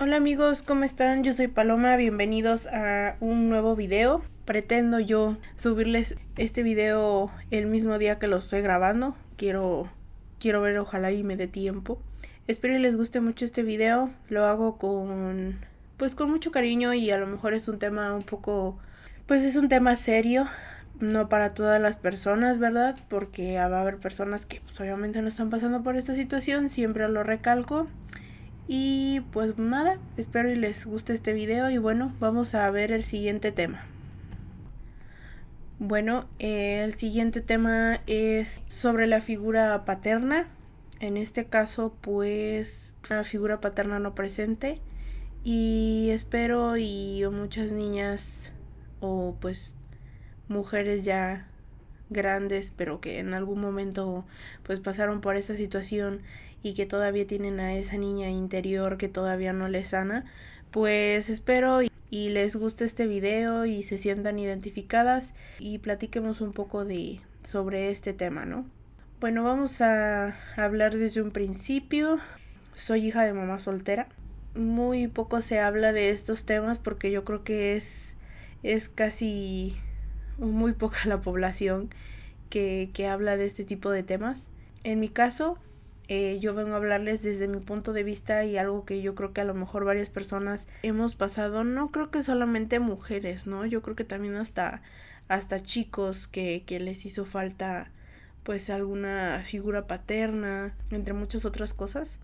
Hola amigos, ¿cómo están? Yo soy Paloma, bienvenidos a un nuevo video. Pretendo yo subirles este video el mismo día que lo estoy grabando. Quiero ver, ojalá y me dé tiempo. Espero y les guste mucho este video. Lo hago con mucho cariño y a lo mejor es un tema un poco, pues es un tema serio. No para todas las personas, ¿verdad? Porque va a haber personas que pues, obviamente no están pasando por esta situación, siempre lo recalco. Y pues nada, espero y les guste este video y bueno, vamos a ver el siguiente tema. Bueno, el siguiente tema es sobre la figura paterna. En este caso, pues, una figura paterna no presente. Y espero y muchas niñas o pues mujeres ya grandes, pero que en algún momento pues pasaron por esa situación y que todavía tienen a esa niña interior que todavía no les sana, pues espero y les guste este video y se sientan identificadas y platiquemos un poco sobre este tema, ¿no? Bueno, vamos a hablar desde un principio. Soy hija de mamá soltera. Muy poco se habla de estos temas porque yo creo que es casi muy poca la población que habla de este tipo de temas. En mi caso, yo vengo a hablarles desde mi punto de vista y algo que yo creo que a lo mejor varias personas hemos pasado, no creo que solamente mujeres, ¿no? Yo creo que también hasta chicos que les hizo falta pues alguna figura paterna, entre muchas otras cosas.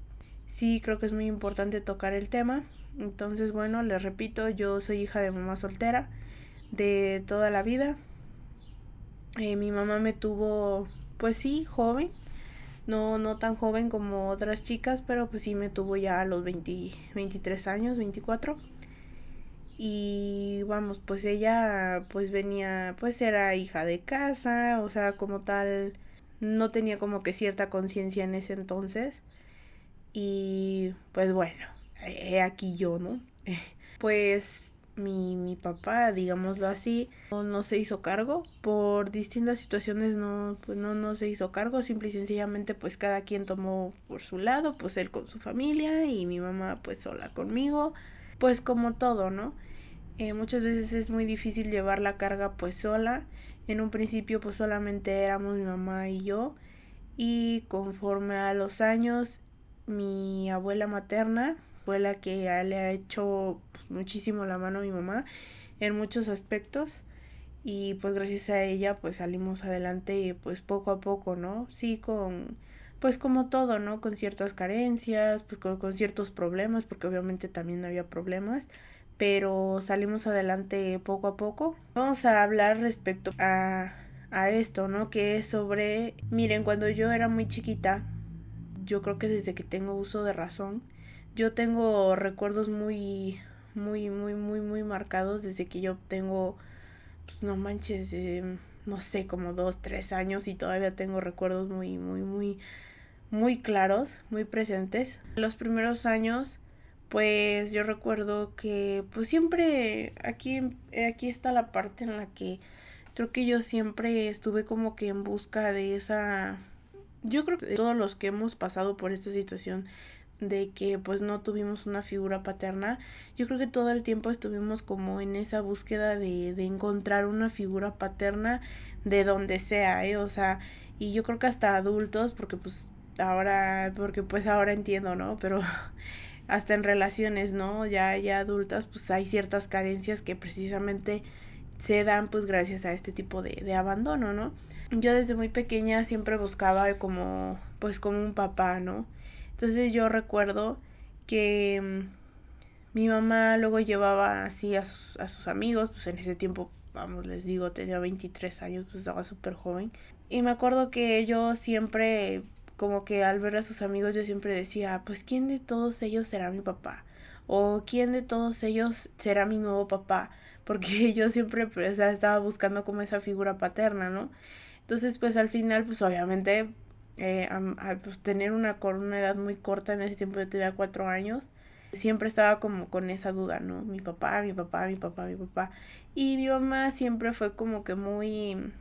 Sí, creo que es muy importante tocar el tema. Entonces, bueno, les repito, yo soy hija de mamá soltera de toda la vida. Mi mamá me tuvo, pues sí, joven, no tan joven como otras chicas, pero pues sí me tuvo ya a los 23 años, 24. Y vamos, pues ella pues venía, pues era hija de casa, o sea, como tal, no tenía como que cierta conciencia en ese entonces. Y pues bueno, he aquí yo, ¿no? Pues mi papá, digámoslo así, no se hizo cargo. Por distintas situaciones no se hizo cargo. Simple y sencillamente pues cada quien tomó por su lado, pues él con su familia y mi mamá pues sola conmigo. Pues como todo, ¿no? Muchas veces es muy difícil llevar la carga pues sola. En un principio pues solamente éramos mi mamá y yo. Y conforme a los años, mi abuela materna fue la que le ha hecho pues, muchísimo la mano a mi mamá en muchos aspectos. Y pues gracias a ella pues salimos adelante pues poco a poco, ¿no? Sí, pues como todo, ¿no? Con ciertas carencias, pues con ciertos problemas, porque obviamente también había problemas, pero salimos adelante poco a poco. Vamos a hablar respecto a esto, ¿no? Que es sobre, miren, cuando yo era muy chiquita, yo creo que desde que tengo uso de razón, yo tengo recuerdos muy marcados desde que yo tengo, pues no manches, no sé, como 2, 3 años y todavía tengo recuerdos muy claros, muy presentes. Los primeros años, pues yo recuerdo que, pues siempre, aquí está la parte en la que creo que yo siempre estuve como que en busca de esa. Yo creo que todos los que hemos pasado por esta situación de que pues no tuvimos una figura paterna, yo creo que todo el tiempo estuvimos como en esa búsqueda de encontrar una figura paterna de donde sea, o sea, y yo creo que hasta adultos, porque pues ahora entiendo, ¿no? Pero hasta en relaciones, ¿no? Ya adultas, pues hay ciertas carencias que precisamente se dan pues gracias a este tipo de abandono, ¿no? Yo desde muy pequeña siempre buscaba como un papá, ¿no? Entonces yo recuerdo que mi mamá luego llevaba así a sus amigos, pues en ese tiempo, vamos, les digo, tenía 23 años, pues estaba súper joven. Y me acuerdo que yo siempre, como que al ver a sus amigos, yo siempre decía, pues ¿quién de todos ellos será mi papá? O ¿quién de todos ellos será mi nuevo papá? Porque yo siempre, o sea, estaba buscando como esa figura paterna, ¿no? Entonces, pues al final, pues obviamente, pues tener una edad muy corta, en ese tiempo yo tenía 4 años, siempre estaba como con esa duda, ¿no? Mi papá, mi papá, mi papá, mi papá. Y mi mamá siempre fue como que muy,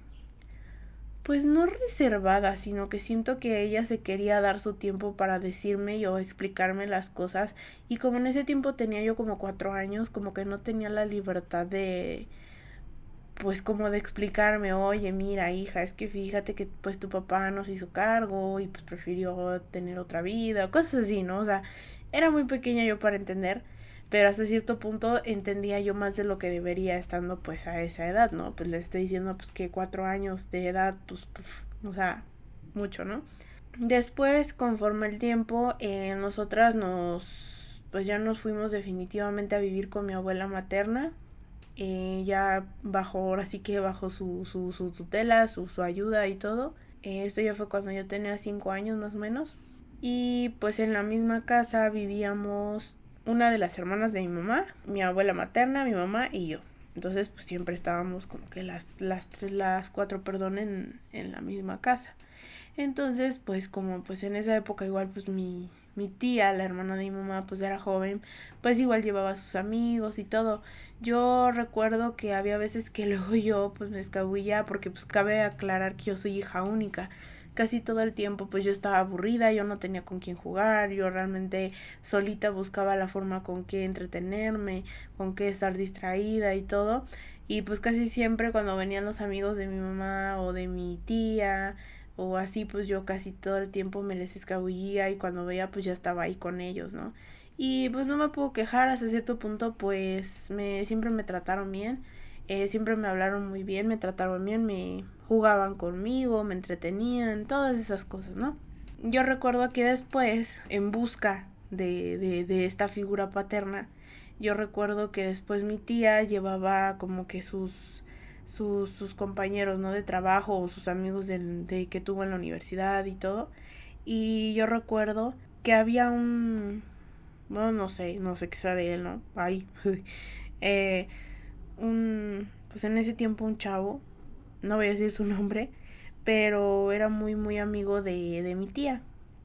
pues no reservada, sino que siento que ella se quería dar su tiempo para decirme o explicarme las cosas, y como en ese tiempo tenía yo como 4 años, como que no tenía la libertad de, pues como de explicarme, oye, mira, hija, es que fíjate que pues tu papá no se hizo cargo y pues prefirió tener otra vida, cosas así, ¿no? O sea, era muy pequeña yo para entender, pero hasta cierto punto entendía yo más de lo que debería estando pues a esa edad, ¿no? Pues le estoy diciendo pues que 4 años de edad, pues o sea, mucho, ¿no? Después, conforme el tiempo, nosotras pues ya nos fuimos definitivamente a vivir con mi abuela materna, ya bajo, ahora sí que bajo su tutela, su ayuda y todo. Esto ya fue cuando yo tenía 5 años más o menos. Y pues en la misma casa vivíamos una de las hermanas de mi mamá, mi abuela materna, mi mamá y yo. Entonces pues siempre estábamos como que las cuatro, perdón, en la misma casa. Entonces pues como pues en esa época igual pues mi tía, la hermana de mi mamá, pues era joven, pues igual llevaba a sus amigos y todo. Yo recuerdo que había veces que luego yo pues me escabullía, porque pues cabe aclarar que yo soy hija única. Casi todo el tiempo pues yo estaba aburrida, yo no tenía con quién jugar, yo realmente solita buscaba la forma con qué entretenerme, con qué estar distraída y todo. Y pues casi siempre cuando venían los amigos de mi mamá o de mi tía o así, pues yo casi todo el tiempo me les escabullía, y cuando veía pues ya estaba ahí con ellos, ¿no? Y pues no me puedo quejar, hasta cierto punto pues siempre me trataron bien, siempre me hablaron muy bien, me trataron bien, me jugaban conmigo, me entretenían, todas esas cosas, ¿no? Yo recuerdo que después, en busca de esta figura paterna, yo recuerdo que después mi tía llevaba como que sus compañeros, ¿no? De trabajo, o sus amigos de que tuvo en la universidad y todo. Y yo recuerdo que había bueno, no sé qué sea de él, ¿no? Ay, pues en ese tiempo un chavo, no voy a decir su nombre, pero era muy amigo de mi tía.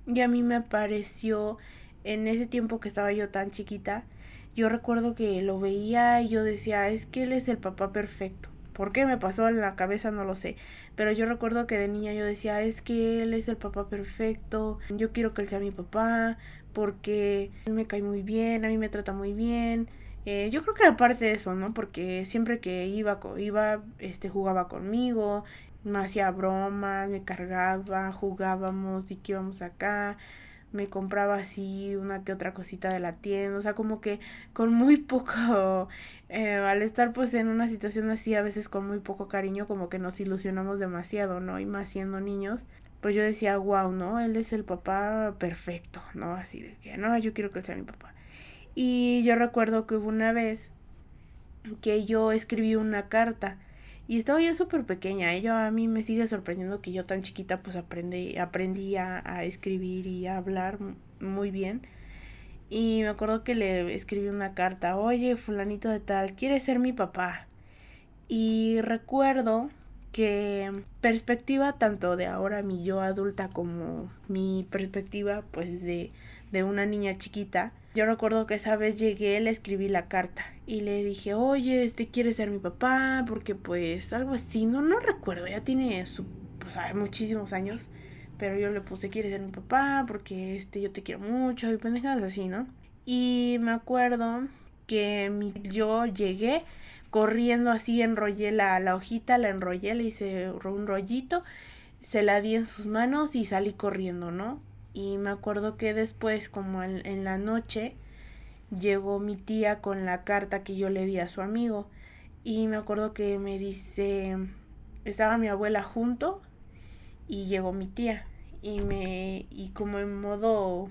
Y a mí me pareció, en ese tiempo que estaba yo tan chiquita, yo recuerdo que lo veía y yo decía, es que él es el papá perfecto. ¿Por qué me pasó en la cabeza? No lo sé. Pero yo recuerdo que de niña yo decía, es que él es el papá perfecto, yo quiero que él sea mi papá, porque a mí me cae muy bien, a mí me trata muy bien. Yo creo que era parte de eso, ¿no? Porque siempre que iba, jugaba conmigo, me hacía bromas, me cargaba, jugábamos y que íbamos acá, me compraba así una que otra cosita de la tienda, o sea, como que con muy poco, al estar pues en una situación así, a veces con muy poco cariño, como que nos ilusionamos demasiado, ¿no? Y más siendo niños, pues yo decía, wow, ¿no? Él es el papá perfecto, ¿no? Así de que, no, yo quiero que él sea mi papá. Y yo recuerdo que hubo una vez que yo escribí una carta, y estaba yo súper pequeña. A mí me sigue sorprendiendo que yo tan chiquita pues aprendí a escribir y a hablar muy bien. Y me acuerdo que le escribí una carta, oye, fulanito de tal, ¿quieres ser mi papá? Y recuerdo que perspectiva tanto de ahora mi yo adulta como mi perspectiva pues de una niña chiquita, yo recuerdo que esa vez llegué, le escribí la carta y le dije, oye, ¿quiere ser mi papá? Porque pues algo así, no recuerdo, ya tiene pues, muchísimos años, pero yo le puse, ¿quiere ser mi papá? Porque yo te quiero mucho y pendejadas así, ¿no? Y me acuerdo que yo llegué corriendo así, enrollé la hojita, la enrollé, le hice un rollito, se la di en sus manos y salí corriendo, ¿no? Y me acuerdo que después, como en la noche, llegó mi tía con la carta que yo le di a su amigo. Y me acuerdo que me dice, estaba mi abuela junto y llegó mi tía. Y como en modo,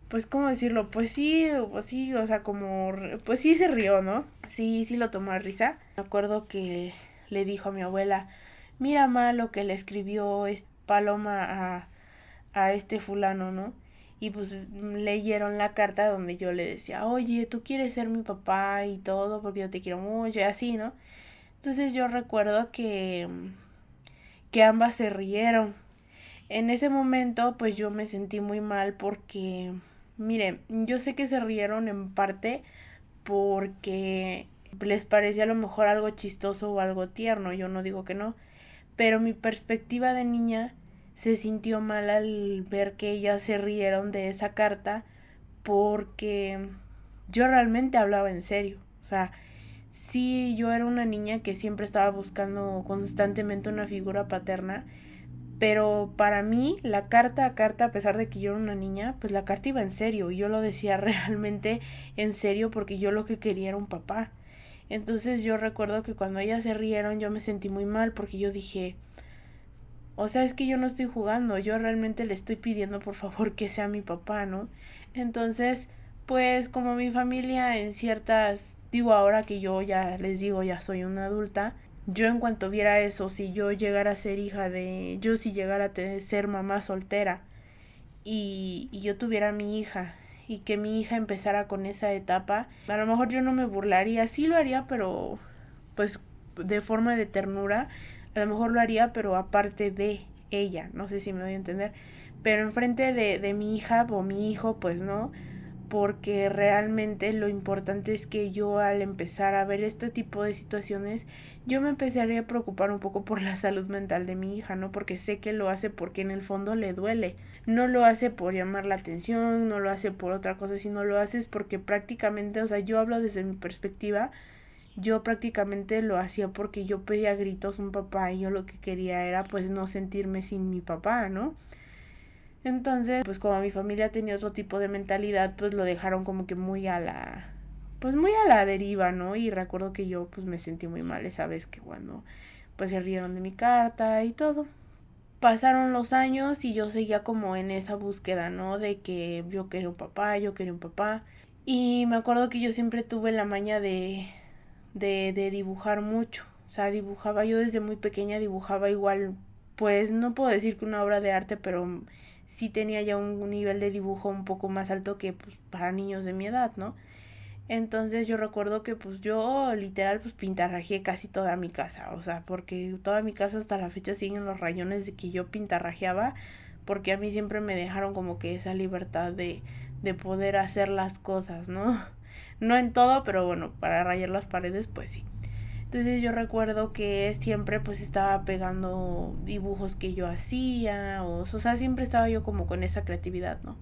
pues, ¿cómo decirlo? Pues sí, o sea, como, pues sí se rió, ¿no? Sí lo tomó a risa. Me acuerdo que le dijo a mi abuela, mira, ma, lo que le escribió Paloma a este fulano, ¿no? Y pues leyeron la carta donde yo le decía, oye, tú quieres ser mi papá y todo porque yo te quiero mucho y así, ¿no? Entonces yo recuerdo que ambas se rieron. En ese momento pues yo me sentí muy mal porque, miren, yo sé que se rieron en parte porque les parecía a lo mejor algo chistoso o algo tierno, yo no digo que no, pero mi perspectiva de niña se sintió mal al ver que ellas se rieron de esa carta porque yo realmente hablaba en serio. O sea, sí, yo era una niña que siempre estaba buscando constantemente una figura paterna, pero para mí la carta, a pesar de que yo era una niña, pues la carta iba en serio y yo lo decía realmente en serio porque yo lo que quería era un papá. Entonces yo recuerdo que cuando ellas se rieron yo me sentí muy mal porque yo dije, o sea, es que yo no estoy jugando, yo realmente le estoy pidiendo por favor que sea mi papá, ¿no? Entonces, pues como mi familia en ciertas, digo ahora que yo ya les digo, ya soy una adulta, yo en cuanto viera eso, si yo llegara a ser hija de, yo si llegara a ser mamá soltera y yo tuviera a mi hija y que mi hija empezara con esa etapa, a lo mejor yo no me burlaría, sí lo haría, pero pues de forma de ternura, a lo mejor lo haría, pero aparte de ella, no sé si me doy a entender, pero enfrente de mi hija o mi hijo, pues no, porque realmente lo importante es que yo al empezar a ver este tipo de situaciones, yo me empezaría a preocupar un poco por la salud mental de mi hija, ¿no? Porque sé que lo hace porque en el fondo le duele. No lo hace por llamar la atención, no lo hace por otra cosa, sino lo hace porque prácticamente, o sea, yo hablo desde mi perspectiva, yo prácticamente lo hacía porque yo pedía a gritos un papá y yo lo que quería era pues no sentirme sin mi papá, ¿no? Entonces, pues como mi familia tenía otro tipo de mentalidad, pues lo dejaron como que muy a la, pues muy a la deriva, ¿no? Y recuerdo que yo pues me sentí muy mal esa vez que cuando pues se rieron de mi carta y todo. Pasaron los años y yo seguía como en esa búsqueda, ¿no? De que yo quería un papá, yo quería un papá. Y me acuerdo que yo siempre tuve la maña de dibujar mucho. O sea, dibujaba, yo desde muy pequeña dibujaba igual, pues no puedo decir que una obra de arte, pero sí tenía ya un nivel de dibujo un poco más alto que pues, para niños de mi edad, ¿no? Entonces yo recuerdo que pues yo literal pues pintarrajeé casi toda mi casa, o sea, porque toda mi casa hasta la fecha siguen los rayones de que yo pintarrajeaba, porque a mí siempre me dejaron como que esa libertad de poder hacer las cosas, ¿no? No en todo, pero bueno, para rayar las paredes pues sí. Entonces yo recuerdo que siempre pues estaba pegando dibujos que yo hacía, o sea, siempre estaba yo como con esa creatividad, ¿no?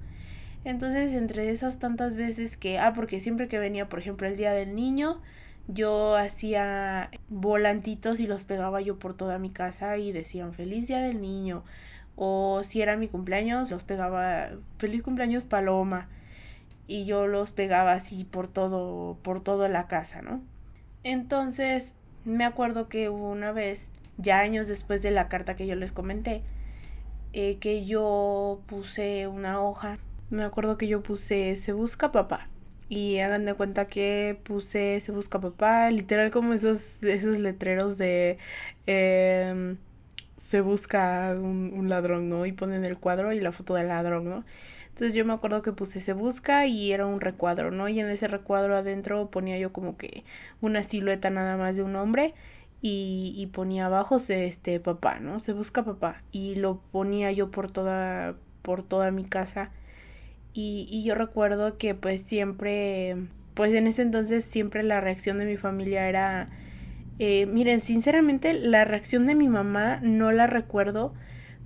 Entonces entre esas tantas veces que, porque siempre que venía, por ejemplo, el día del niño, yo hacía volantitos y los pegaba yo por toda mi casa y decían feliz día del niño. O si era mi cumpleaños, los pegaba feliz cumpleaños Paloma. Y yo los pegaba así por toda la casa, ¿no? Entonces, me acuerdo que hubo una vez, ya años después de la carta que yo les comenté, que yo puse una hoja. Me acuerdo que yo puse se busca papá. Y hagan de cuenta que puse se busca papá, literal como esos letreros de se busca un ladrón, ¿no? Y ponen el cuadro y la foto del ladrón, ¿no? Entonces yo me acuerdo que puse se busca y era un recuadro, ¿no? Y en ese recuadro adentro ponía yo como que una silueta nada más de un hombre y ponía abajo papá, ¿no? Se busca papá. Y lo ponía yo por toda mi casa. Y yo recuerdo que pues siempre, pues en ese entonces siempre la reacción de mi familia era, miren, sinceramente la reacción de mi mamá no la recuerdo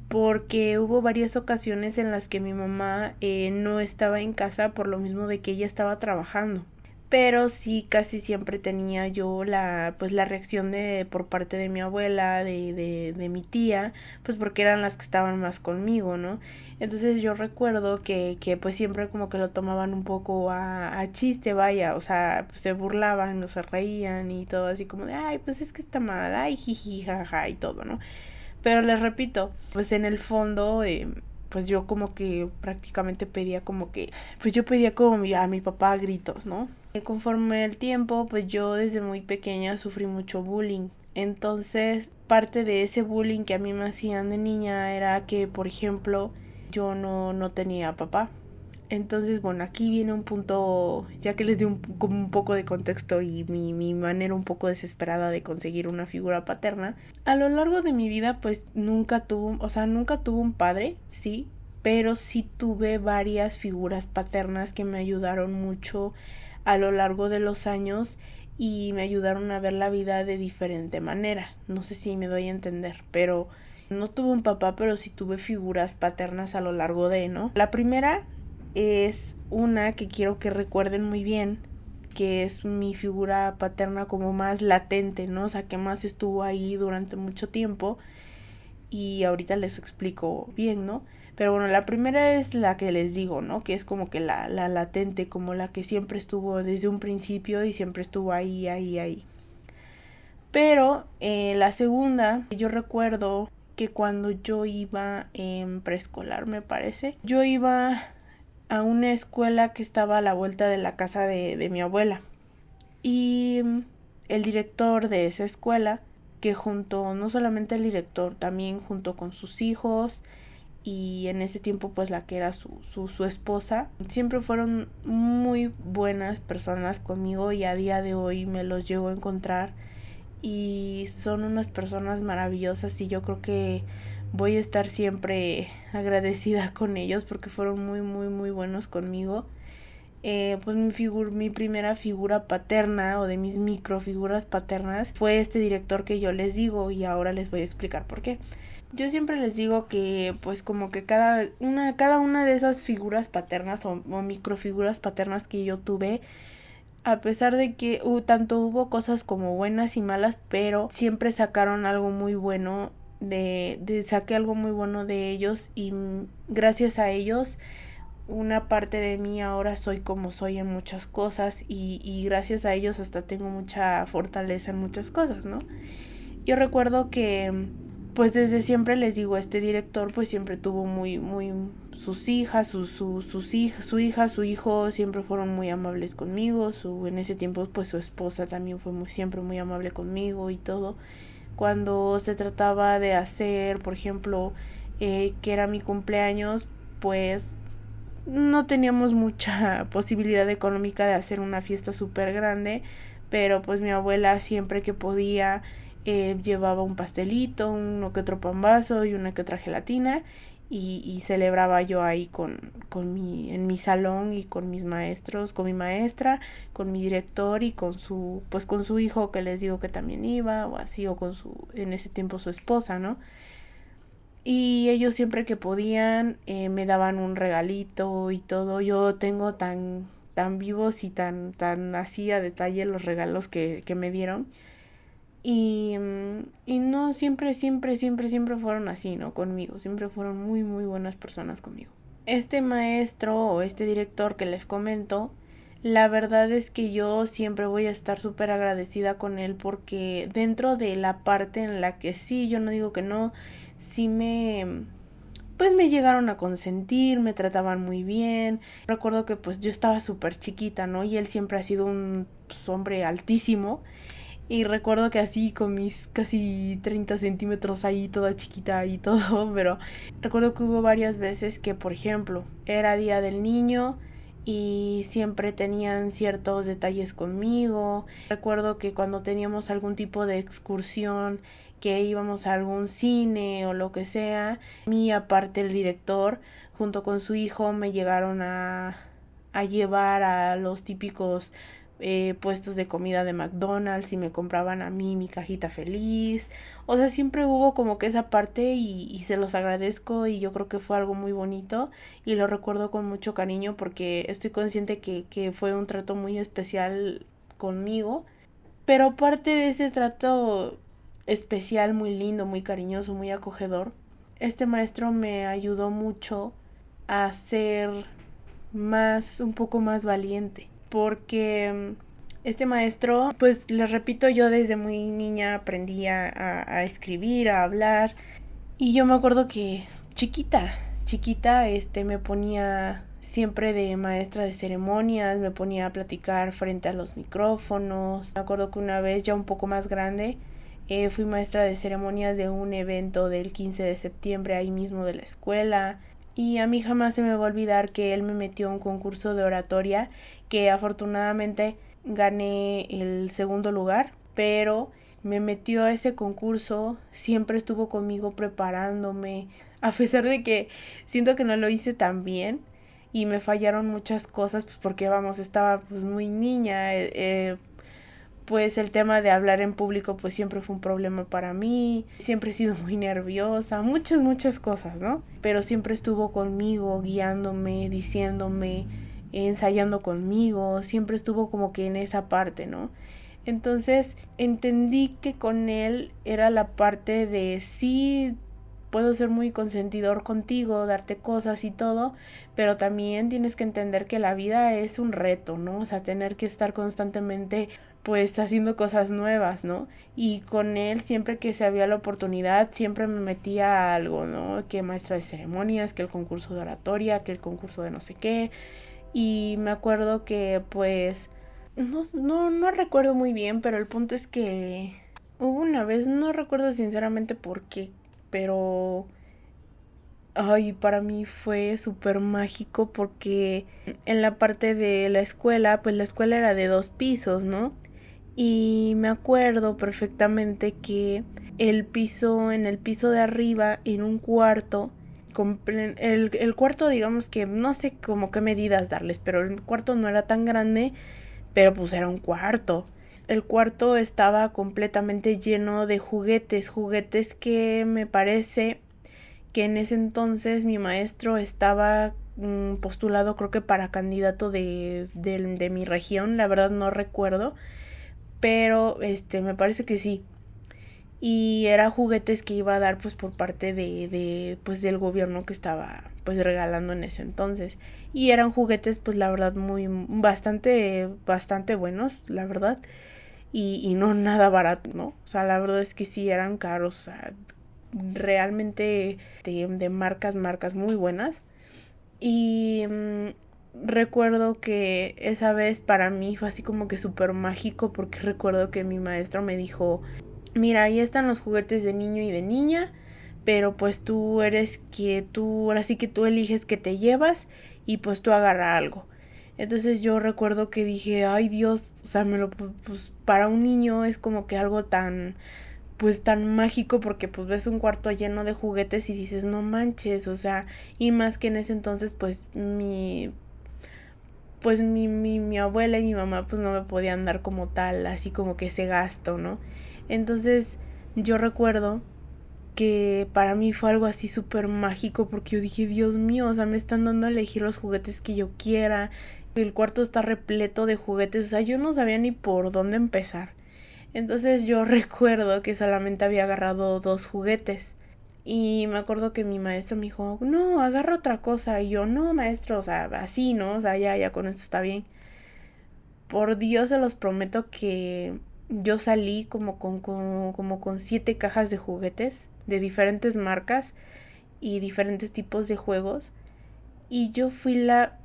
porque hubo varias ocasiones en las que mi mamá no estaba en casa por lo mismo de que ella estaba trabajando. Pero sí casi siempre tenía yo la reacción de por parte de mi abuela, de mi tía, pues porque eran las que estaban más conmigo, ¿no? Entonces yo recuerdo que pues siempre como que lo tomaban un poco a chiste, vaya, o sea, pues se burlaban, o se reían y todo así como de, ay, pues es que está mal, ay, jiji, jaja y todo, ¿no? Pero les repito, pues en el fondo, pues yo como que prácticamente pedía como que, pues yo pedía como a mi papá a gritos, ¿no? Conforme el tiempo, pues yo desde muy pequeña sufrí mucho bullying. Entonces, parte de ese bullying que a mí me hacían de niña era que, por ejemplo, yo no tenía papá. Entonces, bueno, aquí viene un punto, ya que les di como un poco de contexto y mi manera un poco desesperada de conseguir una figura paterna. A lo largo de mi vida, pues nunca tuve un padre, sí, pero sí tuve varias figuras paternas que me ayudaron mucho a lo largo de los años y me ayudaron a ver la vida de diferente manera. No sé si me doy a entender, pero no tuve un papá, pero sí tuve figuras paternas a lo largo de, ¿no? La primera es una que quiero que recuerden muy bien, que es mi figura paterna como más latente, ¿no? O sea, que más estuvo ahí durante mucho tiempo y ahorita les explico bien, ¿no? Pero bueno, la primera es la que les digo, ¿no? Que es como que la latente, como la que siempre estuvo desde un principio y siempre estuvo ahí. Pero la segunda, yo recuerdo que cuando yo iba en preescolar, me parece, yo iba a una escuela que estaba a la vuelta de la casa de mi abuela. Y el director de esa escuela, que junto, no solamente el director, también junto con sus hijos y en ese tiempo pues la que era su esposa, siempre fueron muy buenas personas conmigo y a día de hoy me los llego a encontrar y son unas personas maravillosas y yo creo que voy a estar siempre agradecida con ellos porque fueron muy buenos conmigo. Pues mi primera figura paterna o de mis microfiguras paternas fue este director que yo les digo y ahora les voy a explicar por qué. Yo siempre les digo que pues como que cada una de esas figuras paternas o microfiguras paternas que yo tuve, a pesar de que tanto hubo cosas como buenas y malas, pero siempre sacaron algo muy bueno saqué algo muy bueno de ellos y gracias a ellos una parte de mí ahora soy como soy en muchas cosas y gracias a ellos hasta tengo mucha fortaleza en muchas cosas, ¿no? Yo recuerdo que pues desde siempre les digo, este director pues siempre tuvo muy sus hijas, su hija, su hijo siempre fueron muy amables conmigo, en ese tiempo pues su esposa también fue siempre muy amable conmigo y todo. Cuando se trataba de hacer, por ejemplo, que era mi cumpleaños, pues no teníamos mucha posibilidad económica de hacer una fiesta súper grande, pero pues mi abuela siempre que podía llevaba un pastelito, uno que otro pambazo y una que otra gelatina y celebraba yo ahí en mi salón y con mis maestros, con mi maestra, con mi director y con su hijo que les digo que también iba o así o en ese tiempo su esposa, ¿no? Y ellos siempre que podían me daban un regalito y todo. Yo tengo tan vivos y tan así a detalle los regalos que me dieron. Y no, siempre fueron así, ¿no? Conmigo. Siempre fueron muy buenas personas conmigo. Este maestro o este director que les comento, la verdad es que yo siempre voy a estar súper agradecida con él porque dentro de la parte en la que sí, yo no digo que no, sí pues me llegaron a consentir, me trataban muy bien. Recuerdo que pues yo estaba súper chiquita, ¿no? Y él siempre ha sido un hombre altísimo. Y recuerdo que así con mis casi 30 centímetros ahí toda chiquita y todo, pero recuerdo que hubo varias veces que, por ejemplo, era día del niño y siempre tenían ciertos detalles conmigo. Recuerdo que cuando teníamos algún tipo de excursión, que íbamos a algún cine o lo que sea, mí aparte el director junto con su hijo me llegaron a llevar a los típicos puestos de comida de McDonald's y me compraban a mí mi cajita feliz. O sea, siempre hubo como que esa parte y se los agradezco y yo creo que fue algo muy bonito y lo recuerdo con mucho cariño porque estoy consciente que fue un trato muy especial conmigo. Pero aparte de ese trato especial, muy lindo, muy cariñoso, muy acogedor, este maestro me ayudó mucho a ser un poco más valiente porque este maestro, pues les repito, yo desde muy niña aprendí a escribir, a hablar y yo me acuerdo que chiquita, me ponía siempre de maestra de ceremonias, me ponía a platicar frente a los micrófonos. Me acuerdo que una vez ya un poco más grande fui maestra de ceremonias de un evento del 15 de septiembre ahí mismo de la escuela. Y a mí jamás se me va a olvidar que él me metió a un concurso de oratoria que afortunadamente gané el segundo lugar, pero me metió a ese concurso, siempre estuvo conmigo preparándome, a pesar de que siento que no lo hice tan bien y me fallaron muchas cosas, pues porque vamos, estaba pues muy niña, pues el tema de hablar en público pues siempre fue un problema para mí, siempre he sido muy nerviosa, muchas cosas, ¿no? Pero siempre estuvo conmigo, guiándome, diciéndome, ensayando conmigo, siempre estuvo como que en esa parte, ¿no? Entonces entendí que con él era la parte de sí, puedo ser muy consentidor contigo, darte cosas y todo, pero también tienes que entender que la vida es un reto, ¿no? O sea, tener que estar constantemente pues haciendo cosas nuevas, ¿no? Y con él siempre que se había la oportunidad, siempre me metía a algo, ¿no? Que maestra de ceremonias, que el concurso de oratoria, que el concurso de no sé qué. Y me acuerdo que pues no recuerdo muy bien, pero el punto es que hubo una vez, no recuerdo sinceramente por qué, pero ay, para mí fue súper mágico porque en la parte de la escuela, pues la escuela era de 2 pisos, ¿no? Y me acuerdo perfectamente que en el piso de arriba, en un cuarto, el cuarto digamos que no sé como qué medidas darles, pero el cuarto no era tan grande, pero pues era un cuarto. El cuarto estaba completamente lleno de juguetes que me parece que en ese entonces mi maestro estaba postulado creo que para candidato de mi región, la verdad no recuerdo, pero me parece que sí. Y era juguetes que iba a dar pues por parte pues del gobierno que estaba pues regalando en ese entonces, y eran juguetes pues la verdad muy bastante buenos, la verdad, y no nada barato, ¿no? O sea, la verdad es que sí eran caros, o sea, realmente de marcas muy buenas. Y recuerdo que esa vez para mí fue así como que súper mágico, porque recuerdo que mi maestro me dijo, mira, ahí están los juguetes de niño y de niña, pero pues ahora sí que tú eliges qué te llevas y pues tú agarra algo. Entonces yo recuerdo que dije, ay Dios, o sea, pues para un niño es como que algo pues tan mágico, porque pues ves un cuarto lleno de juguetes y dices, no manches, o sea, y más que en ese entonces pues mi abuela y mi mamá pues no me podían dar como tal, así como que ese gasto, ¿no? Entonces yo recuerdo que para mí fue algo así súper mágico, porque yo dije, Dios mío, o sea, me están dando a elegir los juguetes que yo quiera, el cuarto está repleto de juguetes, o sea, yo no sabía ni por dónde empezar. Entonces yo recuerdo que solamente había agarrado 2 juguetes. Y me acuerdo que mi maestro me dijo, no, agarra otra cosa. Y yo, no, maestro, o sea, así, ¿no? O sea, ya con esto está bien. Por Dios se los prometo que yo salí como con 7 cajas de juguetes de diferentes marcas y diferentes tipos de juegos. Y yo fui la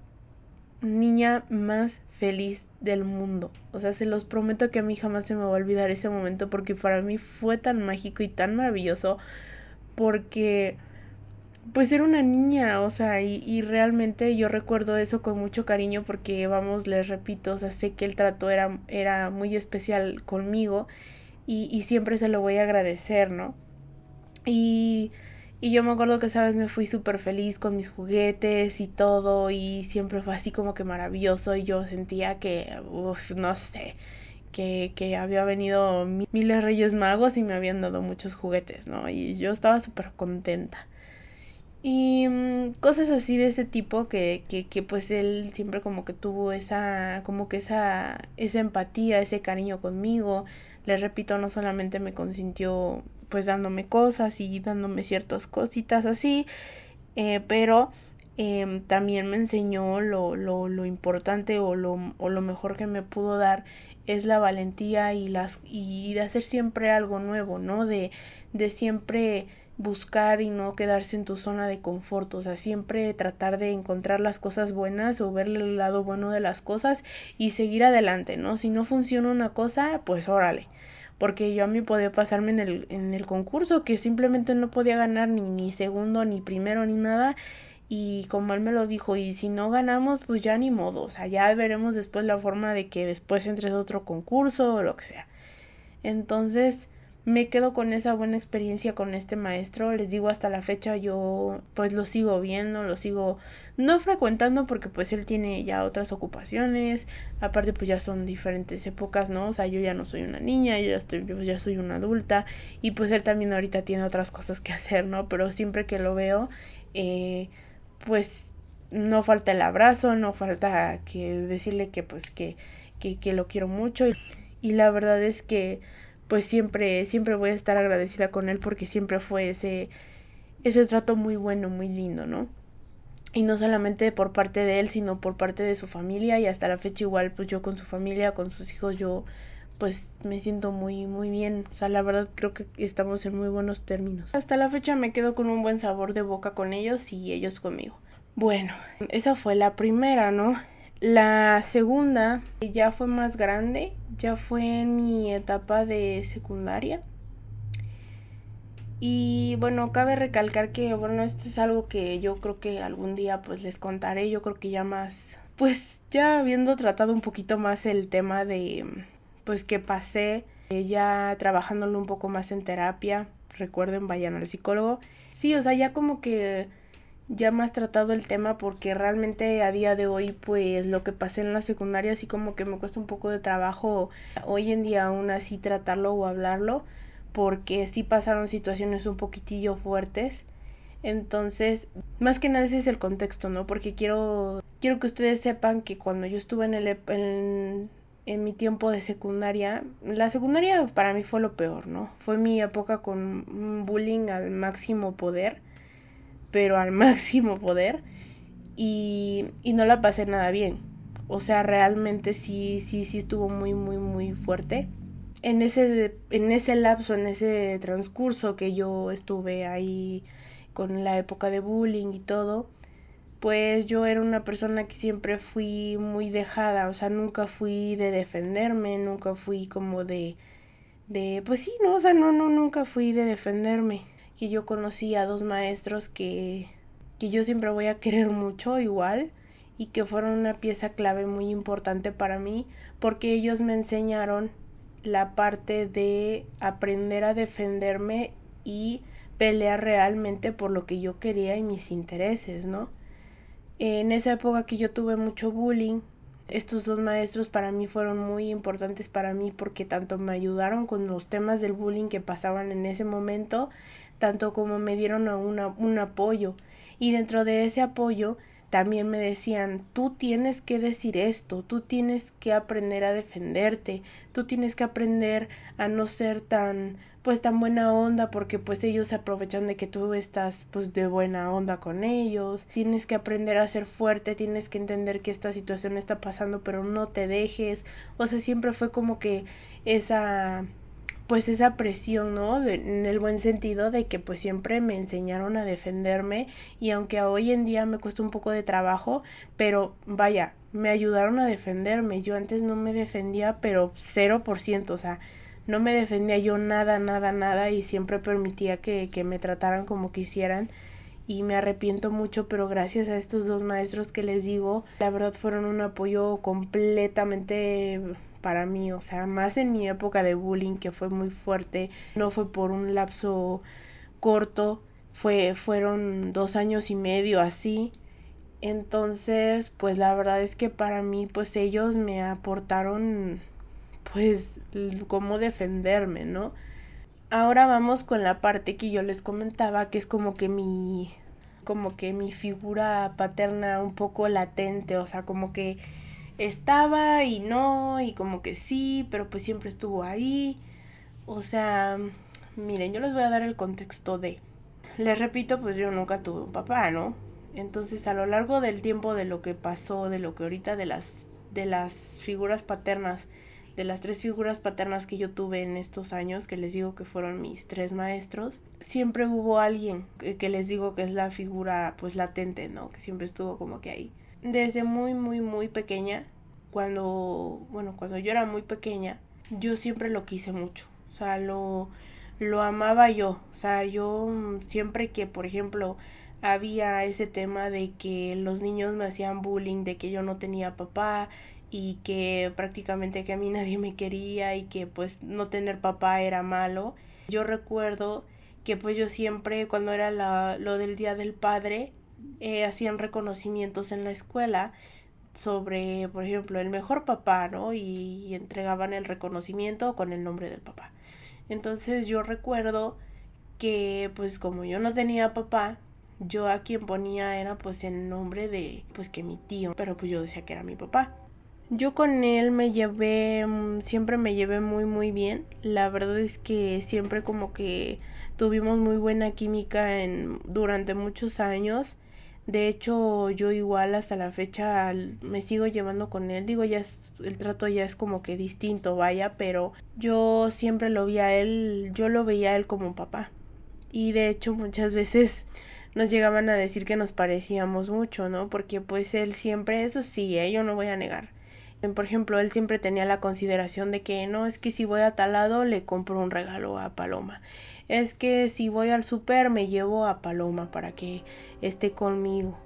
niña más feliz del mundo. O sea, se los prometo que a mí jamás se me va a olvidar ese momento, porque para mí fue tan mágico y tan maravilloso, porque pues era una niña, o sea, y realmente yo recuerdo eso con mucho cariño, porque vamos, les repito, o sea, sé que el trato era muy especial conmigo, y siempre se lo voy a agradecer, ¿no? Y, y yo me acuerdo que esa vez me fui súper feliz con mis juguetes y todo, y siempre fue así como que maravilloso, y yo sentía que, no sé, que había venido miles Reyes Magos y me habían dado muchos juguetes, ¿no? Y yo estaba súper contenta. Y cosas así de ese tipo que pues él siempre como que tuvo esa empatía, ese cariño conmigo. Les repito, no solamente me consintió pues dándome cosas y dándome ciertas cositas así, pero también me enseñó lo importante, o lo mejor que me pudo dar es la valentía y de hacer siempre algo nuevo, ¿no? De siempre buscar y no quedarse en tu zona de confort, o sea, siempre tratar de encontrar las cosas buenas o verle el lado bueno de las cosas y seguir adelante, ¿no? Si no funciona una cosa, pues órale. Porque yo a mí podía pasarme en el concurso, que simplemente no podía ganar ni segundo, ni primero, ni nada. Y como él me lo dijo, y si no ganamos, pues ya ni modo, o sea, ya veremos después la forma de que después entres a otro concurso o lo que sea. Entonces, me quedo con esa buena experiencia con este maestro. Les digo, hasta la fecha yo pues lo sigo viendo, lo sigo no frecuentando porque pues él tiene ya otras ocupaciones, aparte pues ya son diferentes épocas, ¿no? O sea, yo ya no soy una niña, yo ya soy una adulta y pues él también ahorita tiene otras cosas que hacer, ¿no? Pero siempre que lo veo, pues no falta el abrazo, no falta que decirle que pues que lo quiero mucho y la verdad es que pues siempre voy a estar agradecida con él porque siempre fue ese trato muy bueno, muy lindo, ¿no? Y no solamente por parte de él, sino por parte de su familia y hasta la fecha igual pues yo con su familia, con sus hijos, yo pues me siento muy muy bien, o sea, la verdad creo que estamos en muy buenos términos. Hasta la fecha me quedo con un buen sabor de boca con ellos y ellos conmigo. Bueno, esa fue la primera, ¿no? La segunda ya fue más grande, ya fue en mi etapa de secundaria. Y bueno, cabe recalcar que bueno, esto es algo que yo creo que algún día pues les contaré, yo creo que ya más, pues ya habiendo tratado un poquito más el tema de pues que pasé, ya trabajándolo un poco más en terapia, recuerden, vayan al psicólogo. Sí, o sea, ya como que ya más tratado el tema porque realmente a día de hoy pues lo que pasé en la secundaria así como que me cuesta un poco de trabajo hoy en día aún así tratarlo o hablarlo porque sí pasaron situaciones un poquitillo fuertes. Entonces, más que nada ese es el contexto, ¿no? Porque quiero que ustedes sepan que cuando yo estuve en mi tiempo de secundaria, la secundaria para mí fue lo peor, ¿no? Fue mi época con bullying al máximo poder, pero al máximo poder, y no la pasé nada bien. O sea, realmente sí estuvo muy, muy, muy fuerte. En ese lapso, en ese transcurso que yo estuve ahí con la época de bullying y todo, pues yo era una persona que siempre fui muy dejada, o sea, nunca fui de defenderme, nunca fui como pues sí, no, o sea, nunca fui de defenderme. Que yo conocí a dos maestros que yo siempre voy a querer mucho igual y que fueron una pieza clave muy importante para mí porque ellos me enseñaron la parte de aprender a defenderme y pelear realmente por lo que yo quería y mis intereses, ¿no? En esa época que yo tuve mucho bullying, estos dos maestros para mí fueron muy importantes para mí porque tanto me ayudaron con los temas del bullying que pasaban en ese momento, tanto como me dieron un apoyo. Y dentro de ese apoyo también me decían, tú tienes que decir esto, tú tienes que aprender a defenderte, tú tienes que aprender a no ser tan buena onda porque pues ellos se aprovechan de que tú estás pues de buena onda con ellos, tienes que aprender a ser fuerte, tienes que entender que esta situación está pasando pero no te dejes, o sea, siempre fue como que esa presión, ¿no? En el buen sentido de que pues siempre me enseñaron a defenderme y aunque hoy en día me cuesta un poco de trabajo, pero vaya, me ayudaron a defenderme. Yo antes no me defendía, pero 0%, o sea, no me defendía yo nada y siempre permitía que me trataran como quisieran y me arrepiento mucho, pero gracias a estos dos maestros que les digo, la verdad fueron un apoyo completamente para mí, o sea, más en mi época de bullying que fue muy fuerte, no fue por un lapso corto, fueron 2 años y medio así. Entonces, pues la verdad es que para mí, pues ellos me aportaron, pues, cómo defenderme, ¿no? Ahora vamos con la parte que yo les comentaba, que es como que mi figura paterna un poco latente, o sea, como que estaba y no, y como que sí, pero pues siempre estuvo ahí. O sea, miren, yo les voy a dar el contexto les repito, pues yo nunca tuve un papá, ¿no? Entonces, a lo largo del tiempo de lo que pasó, de lo que ahorita de las figuras paternas, de las 3 figuras paternas que yo tuve en estos años, que les digo que fueron mis 3 maestros, siempre hubo alguien que les digo que es la figura pues latente, ¿no? Que siempre estuvo como que ahí. Desde muy, muy, muy pequeña, cuando yo era muy pequeña, yo siempre lo quise mucho. O sea, lo amaba yo. O sea, yo siempre que, por ejemplo, había ese tema de que los niños me hacían bullying, de que yo no tenía papá y que prácticamente que a mí nadie me quería y que pues no tener papá era malo, Yo recuerdo que pues yo siempre cuando era lo del Día del Padre hacían reconocimientos en la escuela sobre, por ejemplo, el mejor papá, ¿no? Y entregaban el reconocimiento con el nombre del papá. Entonces yo recuerdo que pues como yo no tenía papá, yo a quien ponía era pues el nombre de pues que mi tío, pero pues yo decía que era mi papá. Yo con él siempre me llevé muy bien. La verdad es que siempre como que tuvimos muy buena química durante muchos años. De hecho, yo igual hasta la fecha me sigo llevando con él. Digo, el trato ya es como que distinto, vaya, pero yo siempre lo vi a él, yo lo veía a él como un papá. Y de hecho muchas veces nos llegaban a decir que nos parecíamos mucho, ¿no? Porque pues él siempre, eso sí, yo no voy a negar. Por ejemplo, él siempre tenía la consideración de que no, es que si voy a tal lado le compro un regalo a Paloma. Es que si voy al súper me llevo a Paloma para que esté conmigo.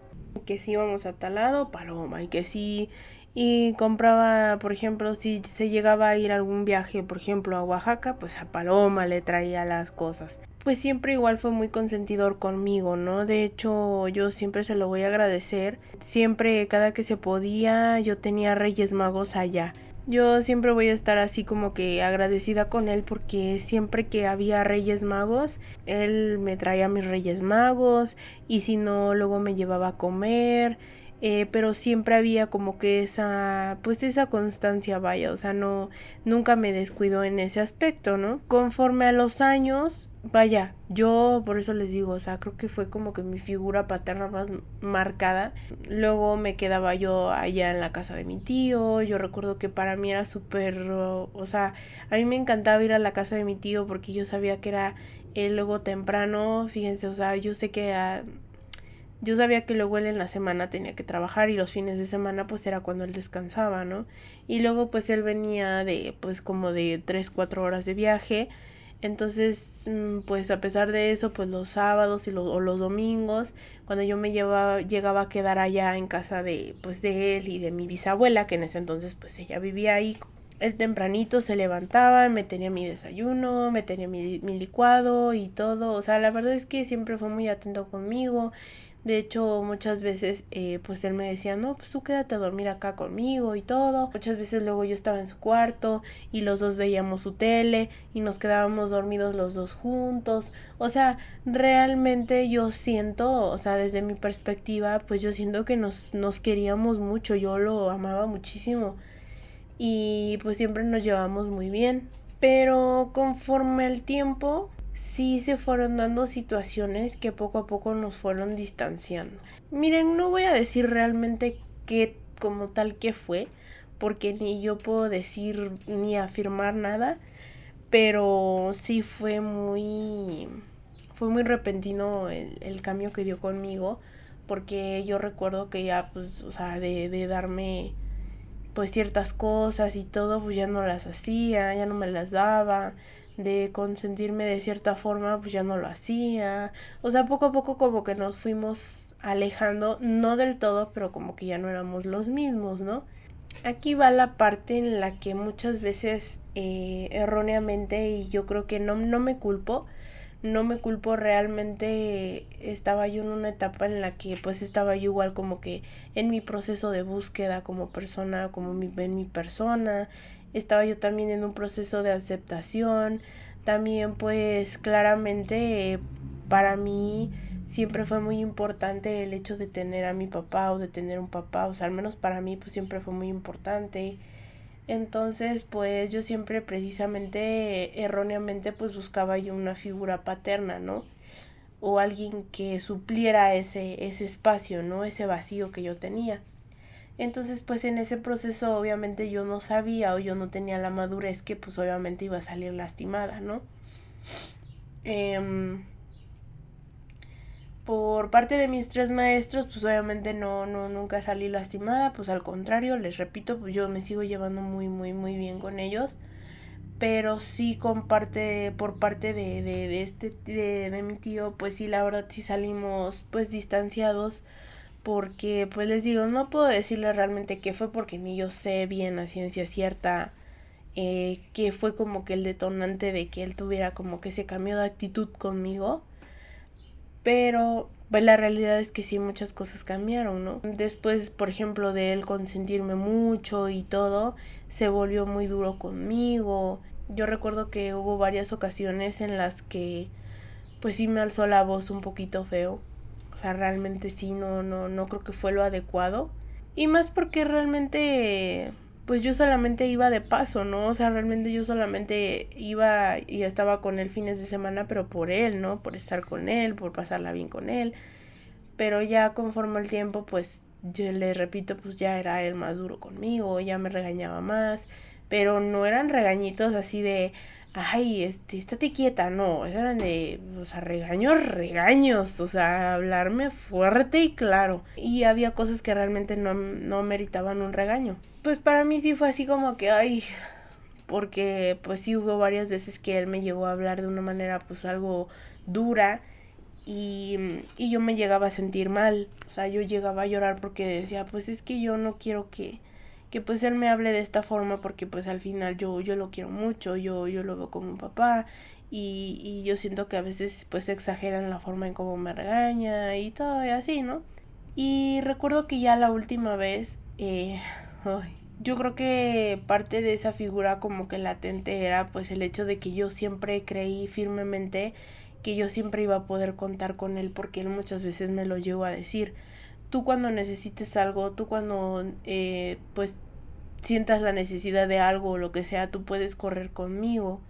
Que si íbamos a tal lado, Paloma. Y que si y compraba, por ejemplo, si se llegaba a ir a algún viaje, por ejemplo, a Oaxaca, pues a Paloma le traía las cosas. Pues siempre igual fue muy consentidor conmigo, ¿no? De hecho, yo siempre se lo voy a agradecer. Siempre, cada que se podía, yo tenía Reyes Magos allá. Yo siempre voy a estar así como que agradecida con él porque siempre que había Reyes Magos, él me traía mis Reyes Magos y si no, luego me llevaba a comer. Pero siempre había como que pues esa constancia, vaya, o sea, no, nunca me descuidó en ese aspecto, ¿no? Conforme a los años, vaya, yo por eso les digo, o sea, creo que fue como que mi figura paterna más marcada. Luego me quedaba yo allá en la casa de mi tío. Yo recuerdo que para mí era súper, o sea, a mí me encantaba ir a la casa de mi tío porque yo sabía que era luego temprano. Fíjense, o sea, yo sabía que luego él en la semana tenía que trabajar y los fines de semana pues era cuando él descansaba, ¿no? Y luego pues él venía de pues como de 3-4 horas de viaje. Entonces pues a pesar de eso pues los sábados o los domingos cuando yo llegaba a quedar allá en casa de pues de él y de mi bisabuela, que en ese entonces pues ella vivía ahí, él tempranito se levantaba, me tenía mi desayuno, me tenía mi licuado y todo. O sea, la verdad es que siempre fue muy atento conmigo. De hecho, muchas veces, pues él me decía, no, pues tú quédate a dormir acá conmigo y todo. Muchas veces luego yo estaba en su cuarto y los dos veíamos su tele y nos quedábamos dormidos los dos juntos. O sea, realmente yo siento, o sea, desde mi perspectiva, pues yo siento que nos queríamos mucho. Yo lo amaba muchísimo y pues siempre nos llevamos muy bien. Pero conforme el tiempo sí se fueron dando situaciones que poco a poco nos fueron distanciando. Miren, no voy a decir realmente qué como tal que fue, porque ni yo puedo decir ni afirmar nada, pero sí fue muy repentino el cambio que dio conmigo, porque yo recuerdo que ya pues, o sea, de darme pues ciertas cosas y todo, pues ya no las hacía, ya no me las daba, de consentirme de cierta forma, pues ya no lo hacía. O sea, poco a poco como que nos fuimos alejando, no del todo, pero como que ya no éramos los mismos, ¿no? Aquí va la parte en la que muchas veces erróneamente, y yo creo que no me culpo, no me culpo, realmente estaba yo en una etapa en la que pues estaba yo igual como que en mi proceso de búsqueda como persona, en mi persona, estaba yo también en un proceso de aceptación, también pues claramente para mí siempre fue muy importante el hecho de tener a mi papá o de tener un papá, o sea, al menos para mí pues siempre fue muy importante. Entonces, pues yo siempre precisamente erróneamente pues buscaba yo una figura paterna, ¿no? O alguien que supliera ese espacio, ¿no? Ese vacío que yo tenía. Entonces, pues en ese proceso obviamente yo no sabía o yo no tenía la madurez que pues obviamente iba a salir lastimada, ¿no? Por parte de mis tres maestros, pues obviamente nunca salí lastimada, pues al contrario, les repito, pues yo me sigo llevando muy bien con ellos, pero sí por parte de mi tío, pues sí, la verdad sí salimos pues distanciados, porque pues les digo, no puedo decirles realmente qué fue porque ni yo sé bien a ciencia cierta que fue como que el detonante de que él tuviera como que ese cambio de actitud conmigo. Pero pues la realidad es que sí, muchas cosas cambiaron, ¿no? Después, por ejemplo, de él consentirme mucho y todo, se volvió muy duro conmigo. Yo recuerdo que hubo varias ocasiones en las que pues sí me alzó la voz un poquito feo. O sea, realmente sí, no creo que fue lo adecuado. Y más porque realmente pues yo solamente iba de paso, ¿no? O sea, realmente yo solamente iba y estaba con él fines de semana, pero por él, ¿no? Por estar con él, por pasarla bien con él. Pero ya conforme el tiempo, pues yo le repito, pues ya era él más duro conmigo, ya me regañaba más, pero no eran regañitos así de, ay, estate quieta, no, eran de, o sea, regaños, o sea, hablarme fuerte y claro. Y había cosas que realmente no meritaban un regaño. Pues para mí sí fue así como que, ay, porque pues sí hubo varias veces que él me llegó a hablar de una manera pues algo dura y yo me llegaba a sentir mal, o sea, yo llegaba a llorar porque decía, pues es que yo no quiero que pues él me hable de esta forma porque pues al final yo lo quiero mucho, yo lo veo como un papá y yo siento que a veces pues exageran la forma en cómo me regaña y todo y así, ¿no? Y recuerdo que ya la última vez, yo creo que parte de esa figura como que latente era pues el hecho de que yo siempre creí firmemente que yo siempre iba a poder contar con él porque él muchas veces me lo llegó a decir. Tú cuando necesites algo, tú cuando pues sientas la necesidad de algo o lo que sea, tú puedes correr conmigo.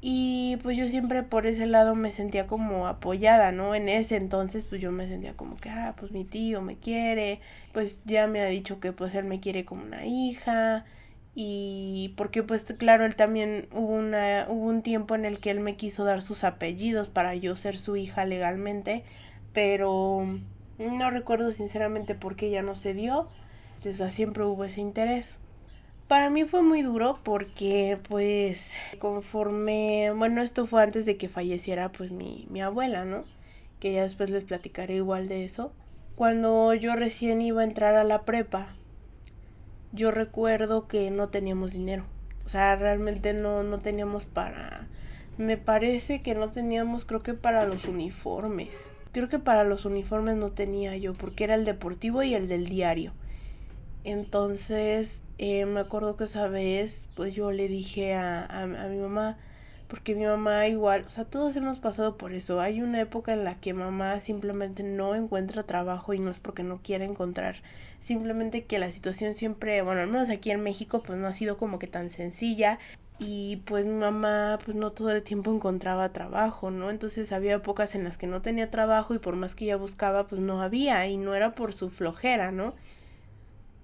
Y pues yo siempre por ese lado me sentía como apoyada, ¿no? En ese entonces pues yo me sentía como que, pues mi tío me quiere, pues ya me ha dicho que pues él me quiere como una hija. Y porque pues claro, él también hubo un tiempo en el que él me quiso dar sus apellidos para yo ser su hija legalmente, pero no recuerdo sinceramente por qué ya no se dio. O sea, siempre hubo ese interés. Para mí fue muy duro porque pues conforme, bueno, esto fue antes de que falleciera pues mi abuela, ¿no? Que ya después les platicaré igual de eso. Cuando yo recién iba a entrar a la prepa, yo recuerdo que no teníamos dinero. O sea, realmente no teníamos para... Me parece que no teníamos, creo que para los uniformes. Creo que para los uniformes no tenía yo, porque era el deportivo y el del diario. Entonces me acuerdo que esa vez pues yo le dije a mi mamá, porque mi mamá igual, o sea, todos hemos pasado por eso. Hay una época en la que mamá simplemente no encuentra trabajo y no es porque no quiera encontrar, simplemente que la situación siempre, bueno, al menos aquí en México pues no ha sido como que tan sencilla y pues mi mamá pues no todo el tiempo encontraba trabajo, ¿no? Entonces había épocas en las que no tenía trabajo y por más que ella buscaba pues no había y no era por su flojera, ¿no?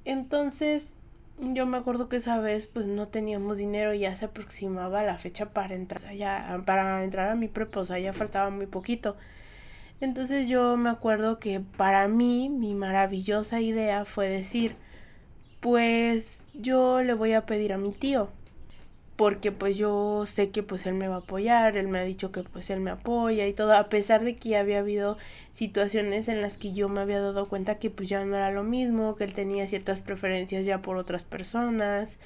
Entonces, yo me acuerdo que esa vez pues no teníamos dinero, ya se aproximaba la fecha para entrar, o sea, para entrar a mi prepa, o sea, ya faltaba muy poquito. Entonces yo me acuerdo que para mí mi maravillosa idea fue decir, pues yo le voy a pedir a mi tío, porque pues yo sé que pues él me va a apoyar, él me ha dicho que pues él me apoya y todo, a pesar de que ya había habido situaciones en las que yo me había dado cuenta que pues ya no era lo mismo, que él tenía ciertas preferencias ya por otras personas,